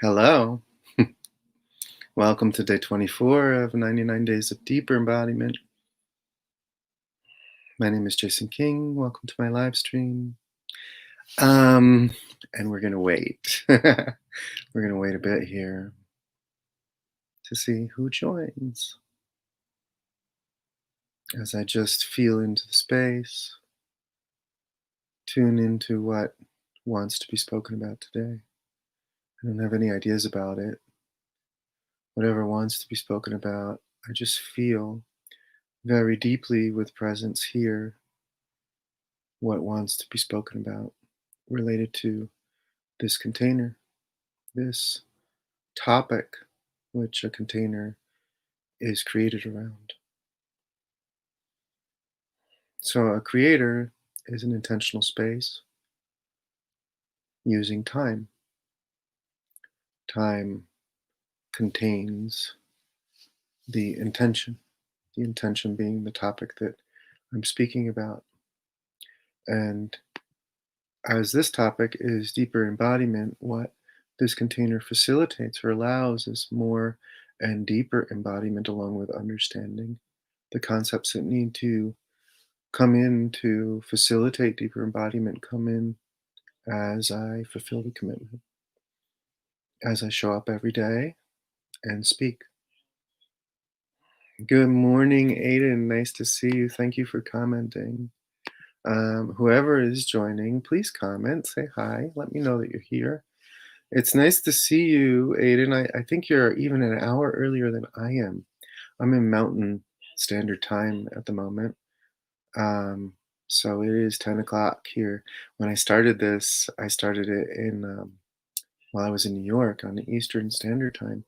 Hello. Welcome to day 24 of 99 Days of Deeper Embodiment. My name is Jason King. Welcome to my live stream. Um, and we're going to wait. We're going to wait a bit here to see who joins as I just feel into the space, tune into what wants to be spoken about today. I don't have any ideas about it. Whatever wants to be spoken about, I just feel very deeply with presence here what wants to be spoken about related to this container, this topic which a container is created around. So, a creator is an intentional space using time. Time contains the intention being the topic that I'm speaking about. And as this topic is deeper embodiment, what this container facilitates or allows is more and deeper embodiment along with understanding the concepts that need to come in to facilitate deeper embodiment come in as I fulfill the commitment, as I show up every day and speak. Good morning, Aiden. Nice to see you. Thank you for commenting. Whoever is joining, please comment, say hi, let me know that you're here. It's nice to see you, Aiden. I think you're even an hour earlier than I am. I'm in Mountain Standard Time at the moment. So it is 10 o'clock here. When I started this, I started it in while I was in New York on the Eastern Standard Time.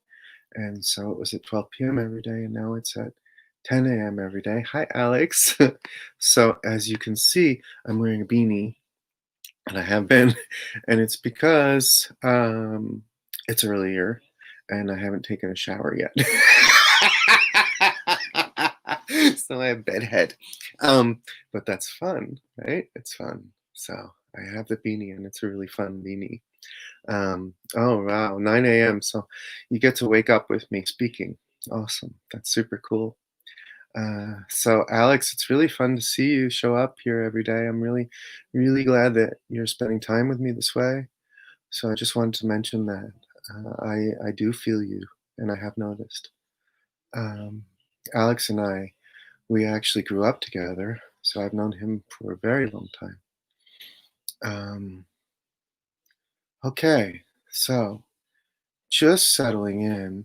And so it was at 12 p.m. every day, and now it's at 10 a.m. every day. Hi, Alex. So as you can see, I'm wearing a beanie, and I have been, and it's because it's earlier, and I haven't taken a shower yet. So I have bedhead. But that's fun, right? It's fun. So I have the beanie, and it's a really fun beanie. Oh wow, 9 a.m. So you get to wake up with me speaking. Awesome. That's super cool. So Alex, it's really fun to see you show up here every day. I'm really, really glad that you're spending time with me this way. So I just wanted to mention that I do feel you, and I have noticed. Um, Alex and I, we actually grew up together, so I've known him for a very long time. Um, okay, so just settling in.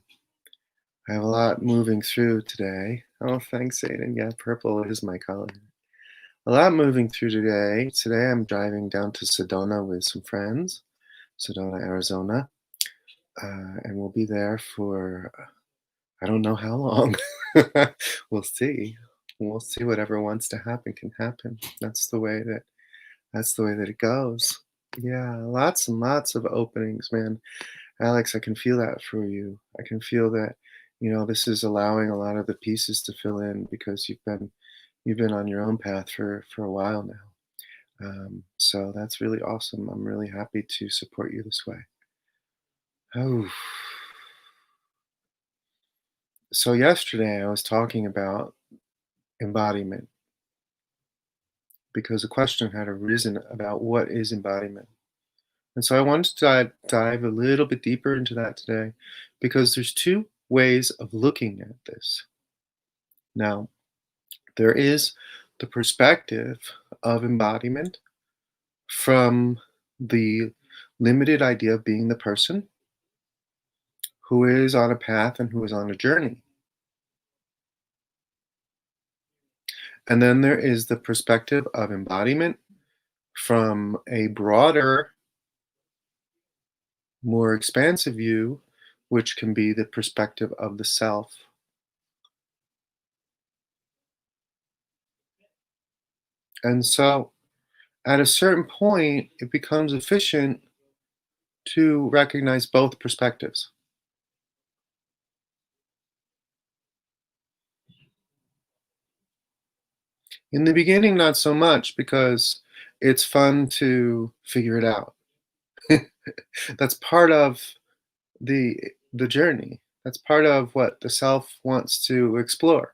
I have a lot moving through today. Oh, thanks, Aiden. Yeah, purple is my color. A lot moving through today. Today I'm driving down to Sedona with some friends, Sedona, Arizona, and we'll be there for I don't know how long. We'll see. We'll see. Whatever wants to happen can happen. That's the way that it goes. Yeah, lots and lots of openings, man. Alex, I can feel that for you. I can feel that, this is allowing a lot of the pieces to fill in because you've been on your own path for a while now. So that's really awesome. I'm really happy to support you this way. Oh, so yesterday I was talking about embodiment because a question had arisen about what is embodiment. And so I wanted to dive a little bit deeper into that today because there's two ways of looking at this. Now, there is the perspective of embodiment from the limited idea of being the person who is on a path and who is on a journey. And then there is the perspective of embodiment from a broader, more expansive view, which can be the perspective of the self. And so at a certain point, it becomes efficient to recognize both perspectives. In the beginning, not so much because it's fun to figure it out. That's part of the the journey. That's part of what the self wants to explore.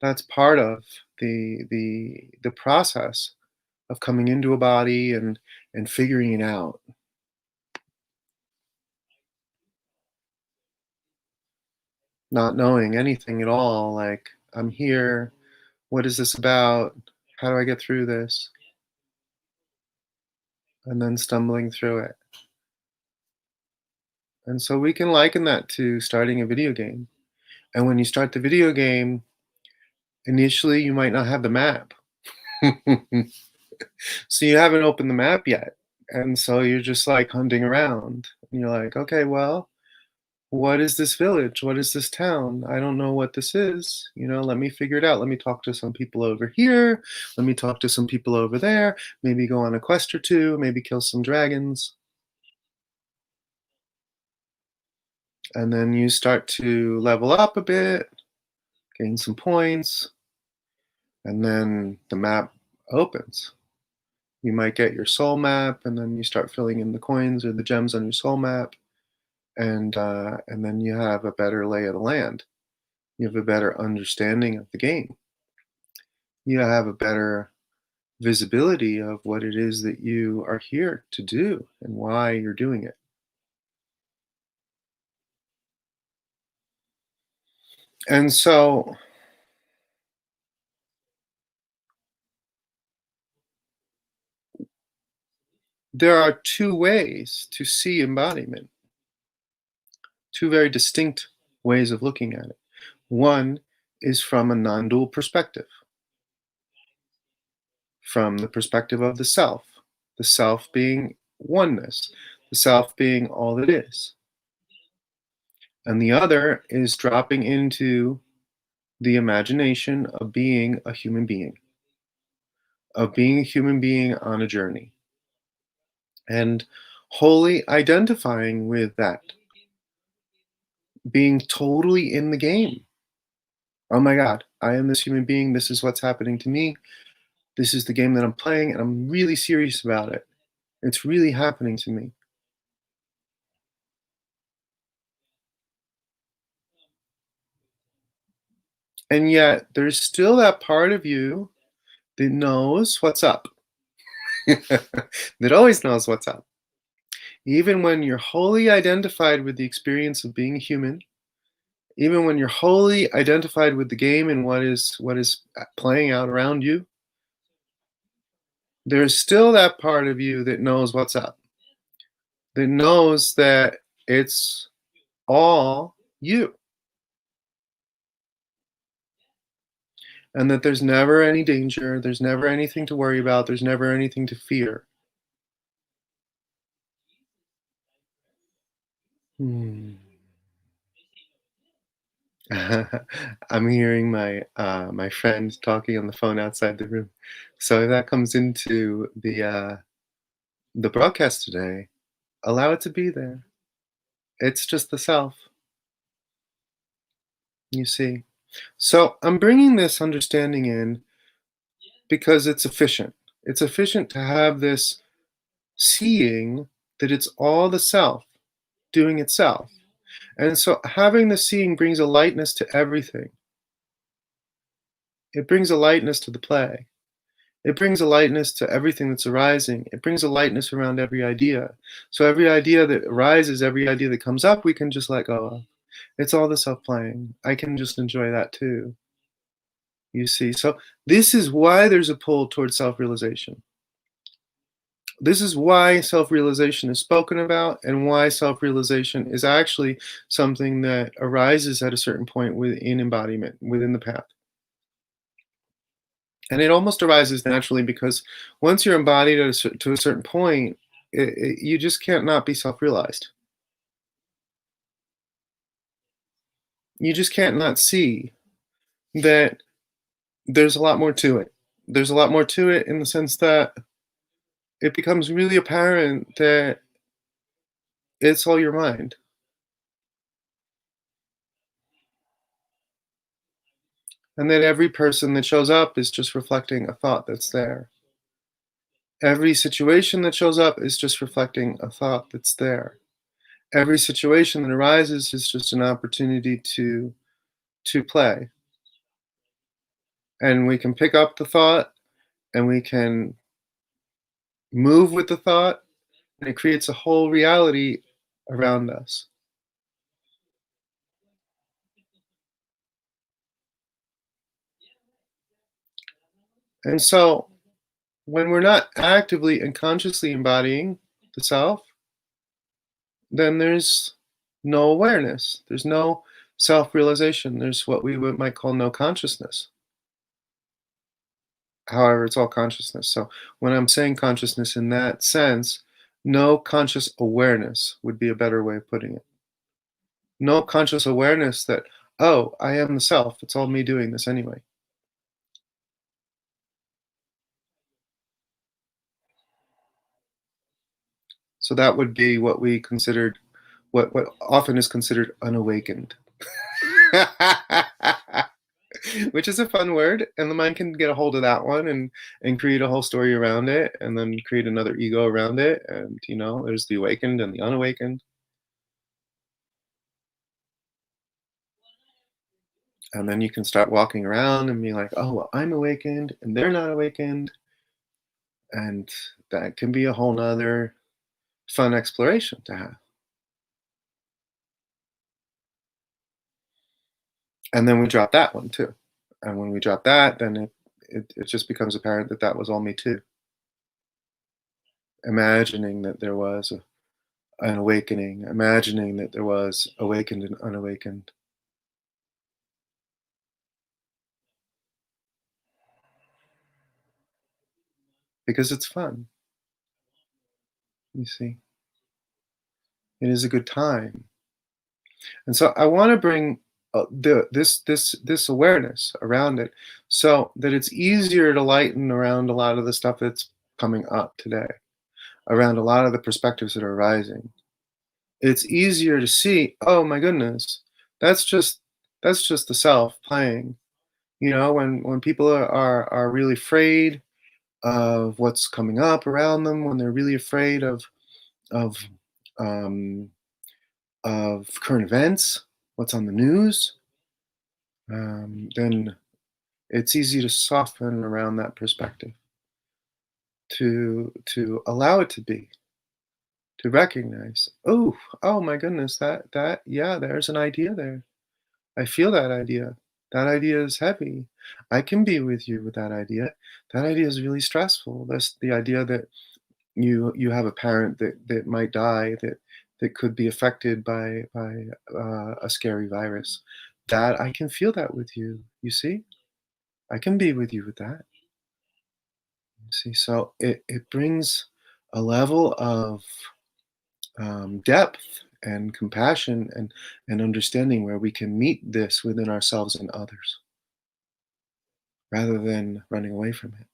That's part of the process of coming into a body and figuring it out, not knowing anything at all. Like, I'm here. What is this about? How do I get through this? And then stumbling through it. And so we can liken that to starting a video game. And when you start the video game, initially you might not have the map. So you haven't opened the map yet. And so you're just like hunting around. And you're like, okay, well, what is this village? What is this town? I don't know what this is. Let me figure it out. Let me talk to some people over here. Let me talk to some people over there. Maybe go on a quest or two. Maybe kill some dragons. And then you start to level up a bit, gain some points, and then the map opens. You might get your soul map, and then you start filling in the coins or the gems on your soul map, and then you have a better lay of the land. You have a better understanding of the game. You have a better visibility of what it is that you are here to do and why you're doing it. And so there are two ways to see embodiment, two very distinct ways of looking at it. One is from a non dual perspective, from the perspective of the self being oneness, the self being all it is. And the other is dropping into the imagination of being a human being, of being a human being on a journey, and wholly identifying with that, being totally in the game. Oh my God, I am this human being. This is what's happening to me. This is the game that I'm playing, and I'm really serious about it. It's really happening to me. And yet, there's still that part of you that knows what's up, that always knows what's up. Even when you're wholly identified with the experience of being human, even when you're wholly identified with the game and what is playing out around you, there's still that part of you that knows what's up, that knows that it's all you, and that there's never any danger, there's never anything to worry about, there's never anything to fear. Hmm. I'm hearing my friend talking on the phone outside the room. So if that comes into the broadcast today, allow it to be there. It's just the self, you see. So I'm bringing this understanding in because it's efficient. It's efficient to have this seeing that it's all the self doing itself. And so having the seeing brings a lightness to everything. It brings a lightness to the play. It brings a lightness to everything that's arising. It brings a lightness around every idea. So every idea that arises, every idea that comes up, we can just let go of. It's all the self playing. I can just enjoy that too, you see. So this is why there's a pull towards self realization. This is why self realization is spoken about, and why self realization is actually something that arises at a certain point within embodiment, within the path. And it almost arises naturally because once you're embodied to a certain point, you just can't not be self realized. You just can't not see that there's a lot more to it. There's a lot more to it in the sense that it becomes really apparent that it's all your mind. And that every person that shows up is just reflecting a thought that's there. Every situation that shows up is just reflecting a thought that's there. Every situation that arises is just an opportunity to play, and we can pick up the thought, and we can move with the thought, and it creates a whole reality around us. And so, when we're not actively and consciously embodying the self, then there's no awareness. There's no self-realization. There's what we might call no consciousness. However, it's all consciousness. So when I'm saying consciousness in that sense, no conscious awareness would be a better way of putting it. No conscious awareness that, oh, I am the self. It's all me doing this anyway. So that would be what we considered, what often is considered unawakened. Which is a fun word, and the mind can get a hold of that one and create a whole story around it, and then create another ego around it, and there's the awakened and the unawakened, and then you can start walking around and be like, oh well, I'm awakened and they're not awakened, and that can be a whole nother fun exploration to have. And then we drop that one too, and when we drop that, then it just becomes apparent that that was all me too, imagining that there was an awakening, imagining that there was awakened and unawakened, because it's fun. You see, it is a good time, and so I want to bring this awareness around it, so that it's easier to lighten around a lot of the stuff that's coming up today, around a lot of the perspectives that are rising. It's easier to see, oh my goodness, that's just that's just the self playing. When people are really afraid of what's coming up around them, when they're really afraid of um, current events, what's on the news, then it's easy to soften around that perspective, to allow it to be, to recognize, oh my goodness, that yeah, there's an idea there. I feel that idea. That idea is heavy. I can be with you with that idea. That idea is really stressful. That's the idea that you have a parent that might die, that could be affected by a scary virus. That I can feel that with you. You see, I can be with you with that. You see, so it brings a level of depth and compassion and understanding where we can meet this within ourselves and others, rather than running away from it,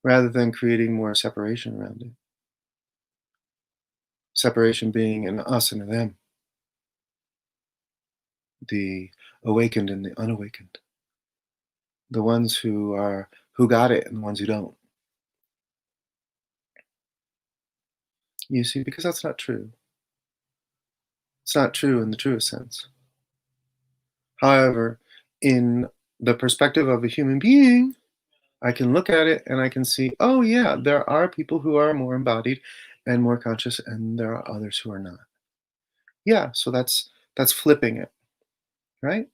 rather than creating more separation around it. Separation being an us and a them, the awakened and the unawakened, the ones who got it and the ones who don't. You see, because that's not true. It's not true in the truest sense. However, in the perspective of a human being, I can look at it and I can see, oh yeah, there are people who are more embodied and more conscious, and there are others who are not. Yeah, so that's flipping it, right?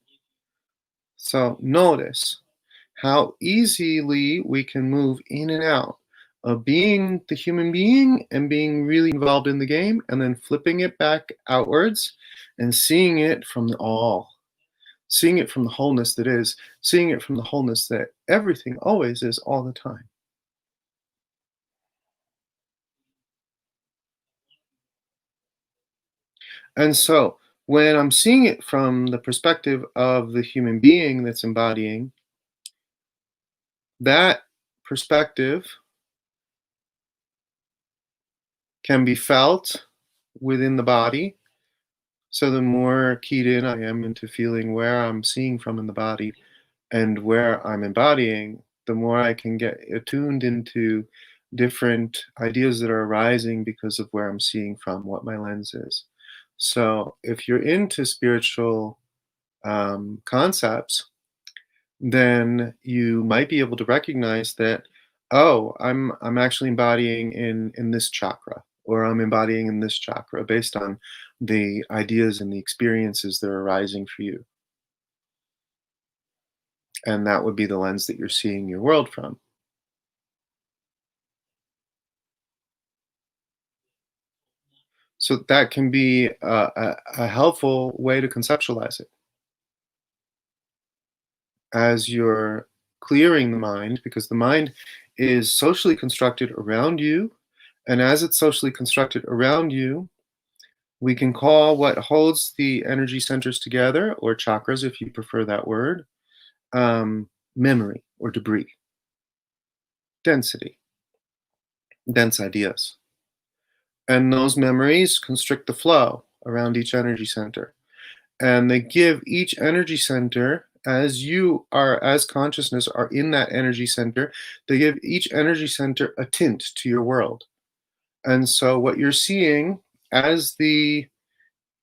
So notice how easily we can move in and out of being the human being and being really involved in the game, and then flipping it back outwards and seeing it from the all, seeing it from the wholeness that is, seeing it from the wholeness that everything always is all the time. And so when I'm seeing it from the perspective of the human being that's embodying, that perspective can be felt within the body. So the more keyed in I am into feeling where I'm seeing from in the body and where I'm embodying, the more I can get attuned into different ideas that are arising because of where I'm seeing from, what my lens is. So if you're into spiritual concepts, then you might be able to recognize that, oh, I'm actually embodying in this chakra, or I'm embodying in this chakra based on the ideas and the experiences that are arising for you. And that would be the lens that you're seeing your world from. So that can be a helpful way to conceptualize it as you're clearing the mind, because the mind is socially constructed around you. And as it's socially constructed around you, we can call what holds the energy centers together, or chakras if you prefer that word, memory or debris, density, dense ideas. And those memories constrict the flow around each energy center. And they give each energy center, as you are, as consciousness are in that energy center, they give each energy center a tint to your world. And so what you're seeing as the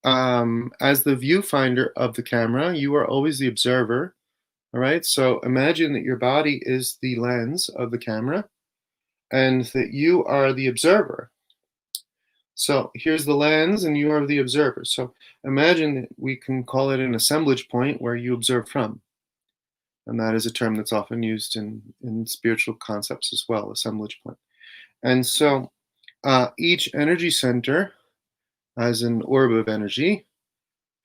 viewfinder of the camera, you are always the observer. All right. So imagine that your body is the lens of the camera and that you are the observer. So here's the lens and you are the observer. So imagine that we can call it an assemblage point where you observe from. And that is a term that's often used in spiritual concepts as well, assemblage point. And so each energy center, as an orb of energy,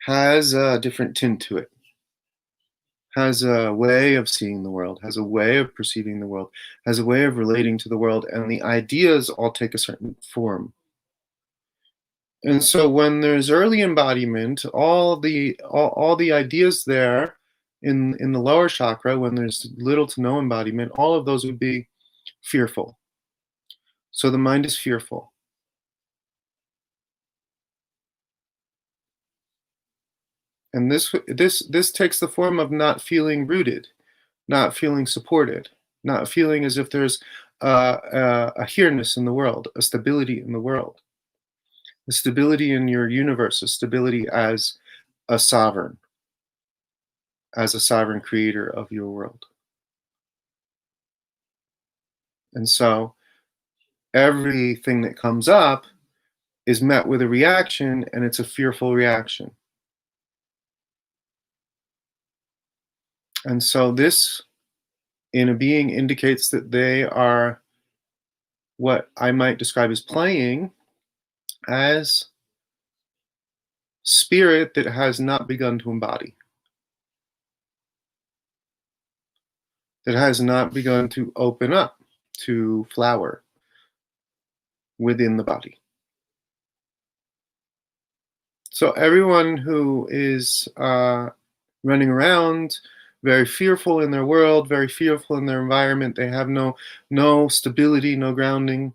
has a different tint to it, has a way of seeing the world, has a way of perceiving the world, has a way of relating to the world, and the ideas all take a certain form. And so when there's early embodiment, all the ideas there in the lower chakra, when there's little to no embodiment, all of those would be fearful. So the mind is fearful. And this takes the form of not feeling rooted, not feeling supported, not feeling as if there's a here-ness in the world, a stability in the world, a stability in your universe, a stability a sovereign, as a sovereign creator of your world. And so everything that comes up is met with a reaction, and it's a fearful reaction. And so this in a being indicates that they are what I might describe as playing as spirit that has not begun to embody, that has not begun to open up, to flower within the body. So everyone who is running around very fearful in their world, very fearful in their environment, they have no stability, no grounding.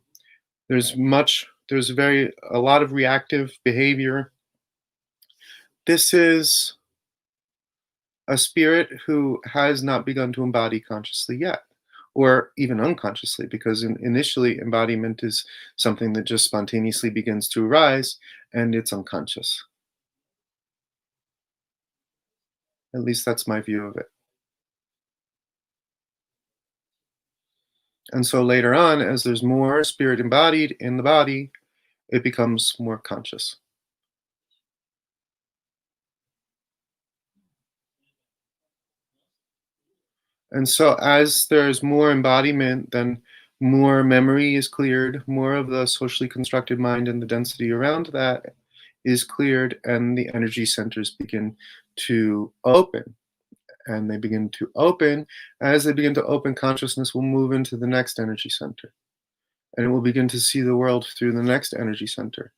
There's a lot of reactive behavior. This is a spirit who has not begun to embody consciously yet, or even unconsciously, because initially embodiment is something that just spontaneously begins to arise and it's unconscious. At least that's my view of it. And so later on, as there's more spirit embodied in the body, it becomes more conscious. And so as there's more embodiment, then more memory is cleared, more of the socially constructed mind and the density around that is cleared, and the energy centers begin to open. And they begin to open. As they begin to open, consciousness will move into the next energy center. And it will begin to see the world through the next energy center.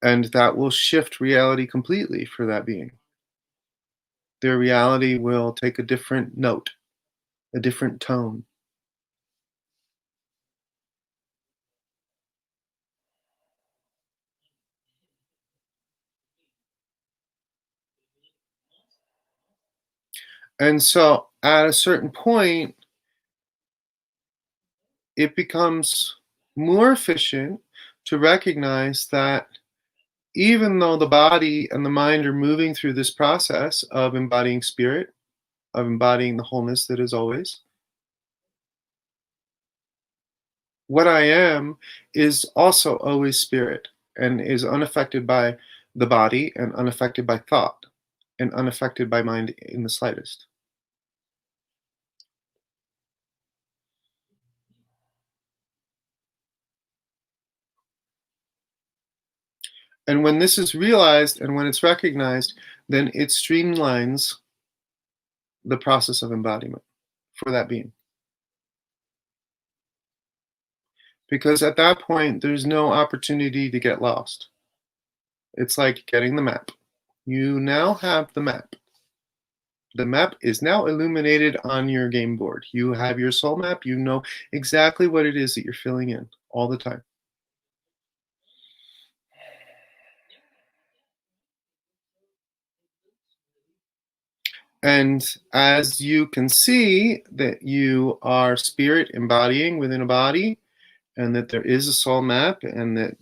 And that will shift reality completely for that being. Their reality will take a different note, a different tone. And so at a certain point, it becomes more efficient to recognize that even though the body and the mind are moving through this process of embodying spirit, of embodying the wholeness that is always, what I am is also always spirit and is unaffected by the body and unaffected by thought and unaffected by mind in the slightest. And when this is realized and when it's recognized, then it streamlines the process of embodiment for that being. Because at that point, there's no opportunity to get lost. It's like getting the map. You now have the map. The map is now illuminated on your game board. You have your soul map. You know exactly what it is that you're filling in all the time. And as you can see that you are spirit embodying within a body, and that there is a soul map, and that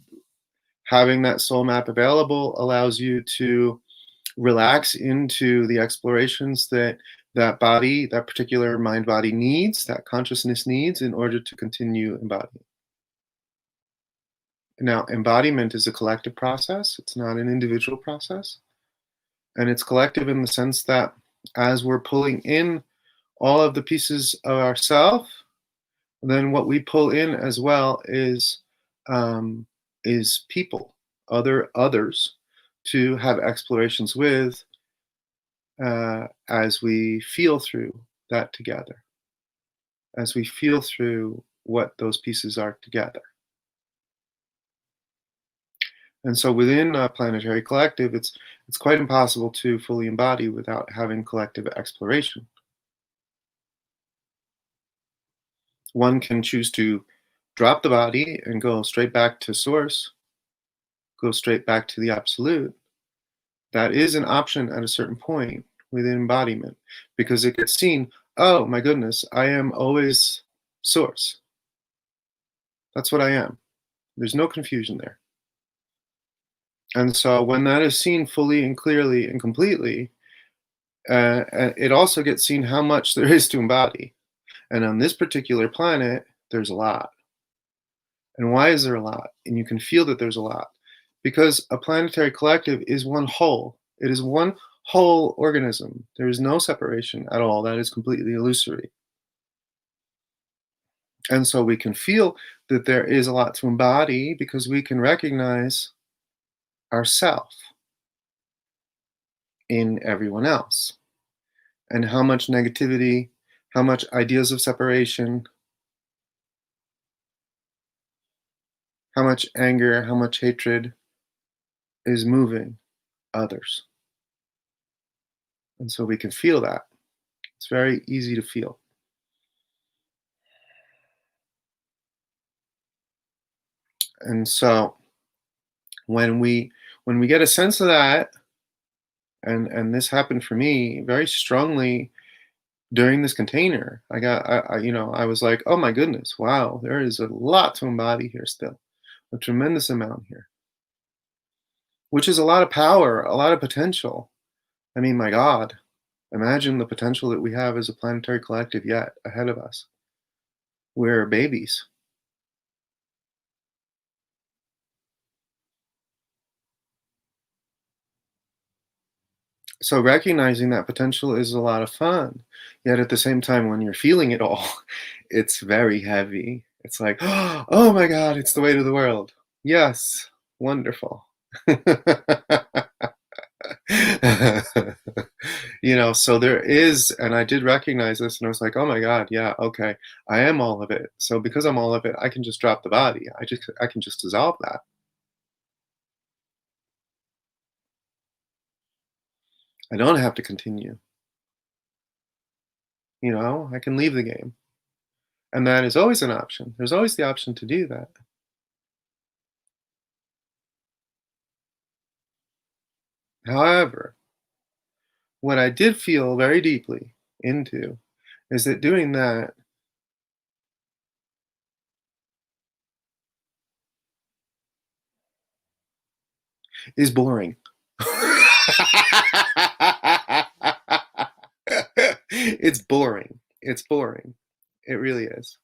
having that soul map available allows you to relax into the explorations that that body, that particular mind body needs, that consciousness needs in order to continue embodying. Now, embodiment is a collective process, it's not an individual process. And it's collective in the sense that as we're pulling in all of the pieces of ourself, then what we pull in as well um, is people, others, to have explorations with as we feel through that together, as we feel through what those pieces are together. And so within a planetary collective, it's quite impossible to fully embody without having collective exploration. One can choose to drop the body and go straight back to source, go straight back to the absolute. That is an option at a certain point within embodiment because it gets seen, oh my goodness, I am always source. That's what I am. There's no confusion there. And so when that is seen fully and clearly and completely, it also gets seen how much there is to embody. And on this particular planet, there's a lot. And why is there a lot? And you can feel that there's a lot. Because a planetary collective is one whole. It is one whole organism. There is no separation at all. That is completely illusory. And so we can feel that there is a lot to embody because we can recognize ourself in everyone else and how much negativity, how much ideas of separation, how much anger, how much hatred is moving others. And so we can feel that. It's very easy to feel. And so when we get a sense of that, and this happened for me very strongly during this container. I was like, oh my goodness, wow, there is a lot to embody here still, a tremendous amount here, which is a lot of power, a lot of potential. I mean, my God, imagine the potential that we have as a planetary collective yet ahead of us. We're babies. So recognizing that potential is a lot of fun. Yet at the same time, when you're feeling it all, it's very heavy. It's like, oh my God, it's the weight of the world. Yes, wonderful. So there is, and I did recognize this, and I was like, oh my God, yeah, okay, I am all of it. So because I'm all of it, I can just drop the body. I can just dissolve that. I don't have to continue. I can leave the game. And that is always an option. There's always the option to do that. However, what I did feel very deeply into is that doing that is boring. It's boring. It's boring. It really is.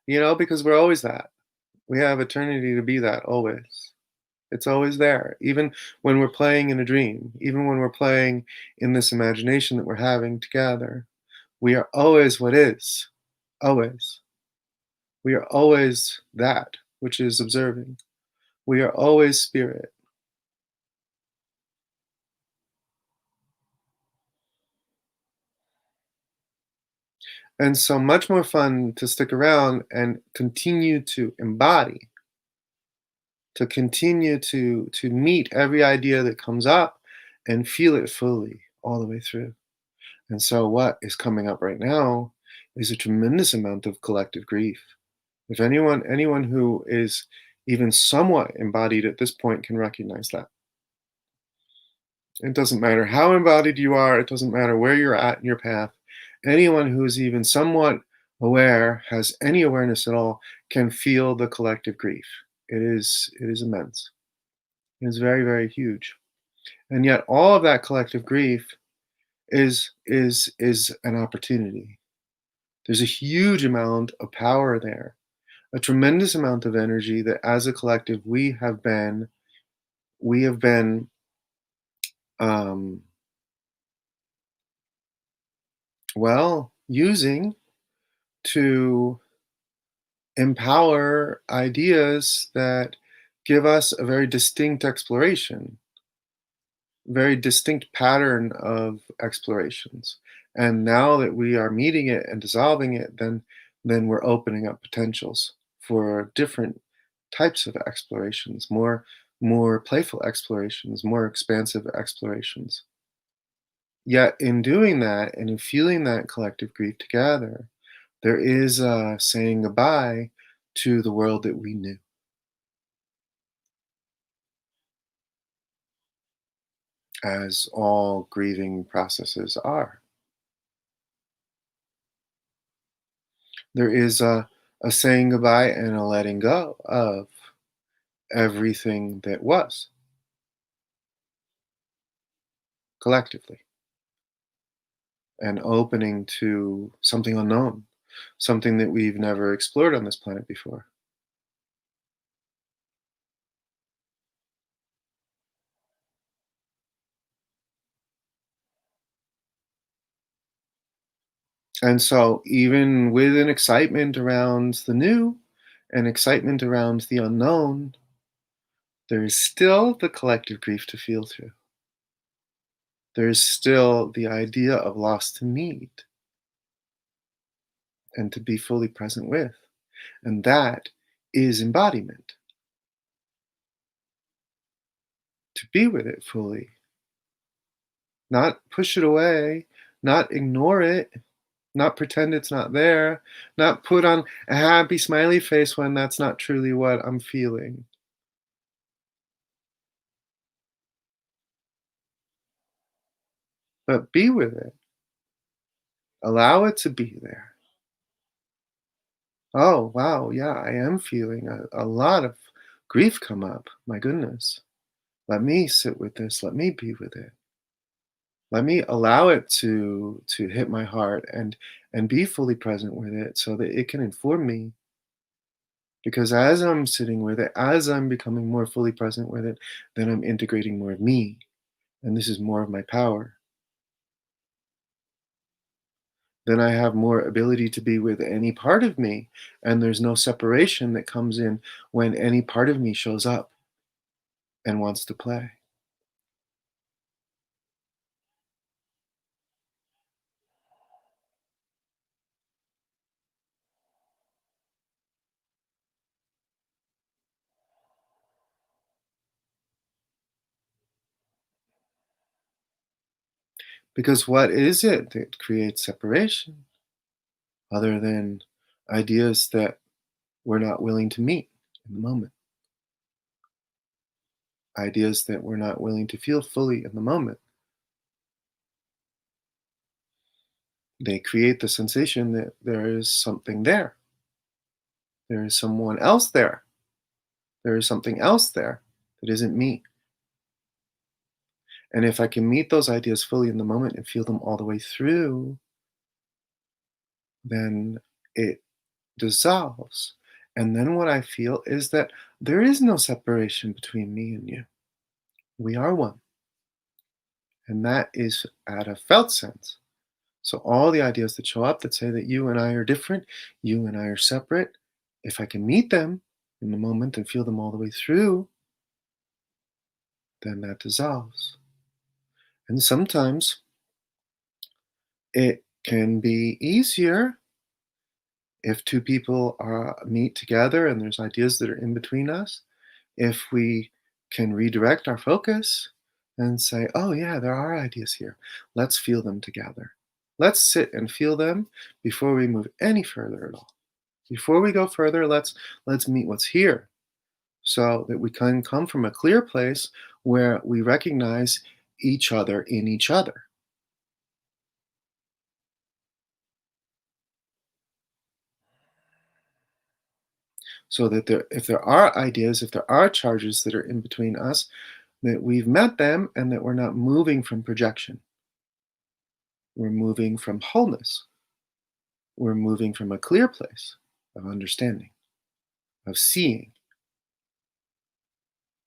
Because we're always that. We have eternity to be that always. It's always there. Even when we're playing in a dream, even when we're playing in this imagination that we're having together, we are always what is. Always. We are always that which is observing. We are always spirit. And so much more fun to stick around and continue to embody, to continue to meet every idea that comes up and feel it fully all the way through. And so what is coming up right now is a tremendous amount of collective grief. If anyone who is even somewhat embodied at this point can recognize that. It doesn't matter how embodied you are, it doesn't matter where you're at in your path. Anyone who is even somewhat aware, has any awareness at all, can feel the collective grief. It is immense. It is very, very huge. And yet all of that collective grief is an opportunity. There's a huge amount of power there, a tremendous amount of energy that as a collective we have been um, using to empower ideas that give us a very distinct exploration, very distinct pattern of explorations. And now that we are meeting it and dissolving it, then we're opening up potentials for different types of explorations, more playful explorations, more expansive explorations. Yet in doing that and in feeling that collective grief together, there is a saying goodbye to the world that we knew, as all grieving processes are. There is a saying goodbye and a letting go of everything that was collectively and opening to something unknown, something that we've never explored on this planet before. And so, even with an excitement around the new and excitement around the unknown, there is still the collective grief to feel through. There is still the idea of loss to meet and to be fully present with. And that is embodiment, to be with it fully, not push it away, not ignore it, not pretend it's not there, not put on a happy smiley face when that's not truly what I'm feeling, but be with it. Allow it to be there. Oh, wow, yeah, I am feeling a lot of grief come up. My goodness. Let me sit with this. Let me be with it. Let me allow it to hit my heart and be fully present with it so that it can inform me. Because as I'm sitting with it, as I'm becoming more fully present with it, then I'm integrating more of me. And this is more of my power. Then I have more ability to be with any part of me. And there's no separation that comes in when any part of me shows up and wants to play. Because what is it that creates separation other than ideas that we're not willing to meet in the moment? Ideas that we're not willing to feel fully in the moment. They create the sensation that there is something there. There is someone else there. There is something else there that isn't me. And if I can meet those ideas fully in the moment and feel them all the way through, then it dissolves. And then what I feel is that there is no separation between me and you. We are one. And that is at a felt sense. So all the ideas that show up that say that you and I are different, you and I are separate, if I can meet them in the moment and feel them all the way through, then that dissolves. And sometimes it can be easier if two people meet together and there's ideas that are in between us, if we can redirect our focus and say, oh, yeah, there are ideas here. Let's feel them together. Let's sit and feel them before we move any further at all. Before we go further, let's meet what's here so that we can come from a clear place where we recognize each other in each other. So that if there are ideas, if there are charges that are in between us, that we've met them and that we're not moving from projection. We're moving from wholeness. We're moving from a clear place of understanding, of seeing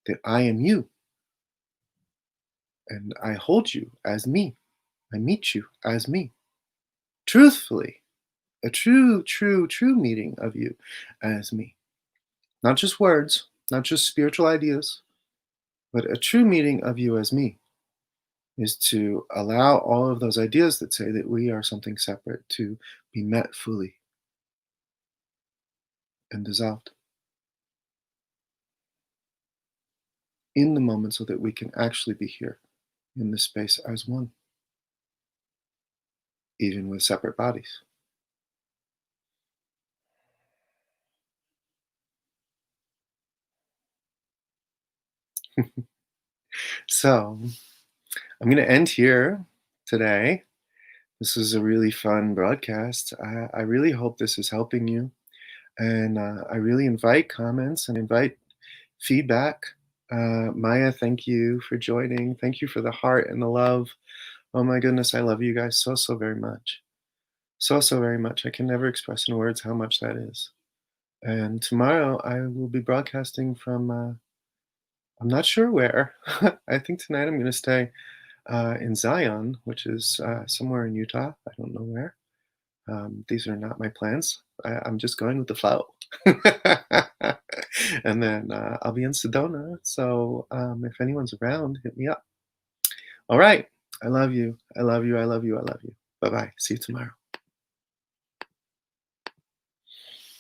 that I am you and I hold you as me. I meet you as me. Truthfully, a true, true, true meeting of you as me. Not just words, not just spiritual ideas, but a true meeting of you as me is to allow all of those ideas that say that we are something separate to be met fully and dissolved in the moment so that we can actually be here in this space as one, even with separate bodies. So I'm going to end here today. This is a really fun broadcast. I really hope this is helping you. And I really invite comments and invite feedback. Maya, thank you for joining. Thank you for the heart and the love. Oh my goodness, I love you guys so, so very much. So, so very much. I can never express in words how much that is. And tomorrow I will be broadcasting from, I'm not sure where. I think tonight I'm going to stay in Zion, which is somewhere in Utah. I don't know where. These are not my plans. I'm just going with the flow. And then I'll be in Sedona. So if anyone's around, hit me up. All right. I love you. I love you. I love you. I love you. Bye bye. See you tomorrow.